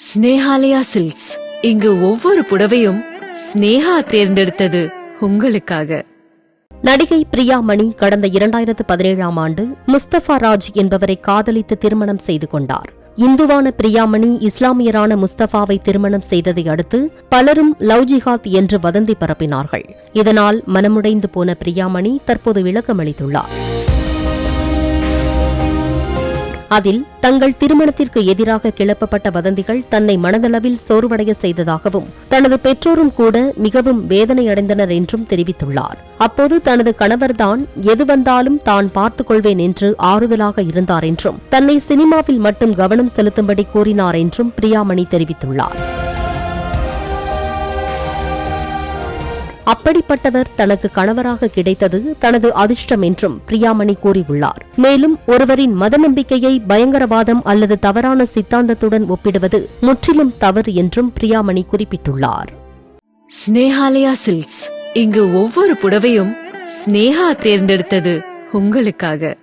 Snehalaya silks. இங்கு ஒவ்வொரு புடவையும் ஸ்னேஹா தேர்ந்தெடுத்தது உங்களுக்காக. நடிகை பிரியாமணி கடந்த 2017ஆம் ஆண்டு முஸ்தபா ராஜ் என்பவரை காதலித்து திருமணம் செய்து கொண்டார். இந்துவான பிரியாமணி இஸ்லாமியரான முஸ்தபாவை திருமணம் செய்ததை அடுத்து பலரும் லவ் ஜிஹாத் என்று வதந்தி பரப்பினார்கள். இதனால் மனமுடைந்து போன பிரியாமணி தற்போது விளக்கமளித்துள்ளார். அதில் தங்கள் திருமணத்திற்கு எதிராக கிளப்பப்பட்ட வதந்திகள் தன்னை மனதளவில் சோர்வடைய செய்ததாகவும் தனது பெற்றோரும் கூட மிகவும் வேதனையடைந்தனர் என்றும் தெரிவித்துள்ளார். அப்போது தனது கணவர்தான் எது வந்தாலும் தான் பார்த்துக் கொள்வேன் என்று ஆறுதலாக இருந்தார் என்றும் தன்னை சினிமாவில் மட்டும் கவனம் செலுத்தும்படி கூறினார் என்றும் பிரியாமணி தெரிவித்துள்ளார். அப்படிப்பட்டவர் தனக்கு கணவராக கிடைத்தது தனது அதிர்ஷ்டம் என்றும் பிரியாமணி கூறியுள்ளார். மேலும் ஒருவரின் மத நம்பிக்கையை பயங்கரவாதம் அல்லது தவறான சித்தாந்தத்துடன் ஒப்பிடுவது முற்றிலும் தவறு என்றும் பிரியாமணி குறிப்பிட்டுள்ளார். ஸ்னேஹாலயா சில்க்ஸ். இங்கு ஒவ்வொரு புடவையும் ஸ்னேஹா தேர்ந்தெடுத்தது உங்களுக்காக.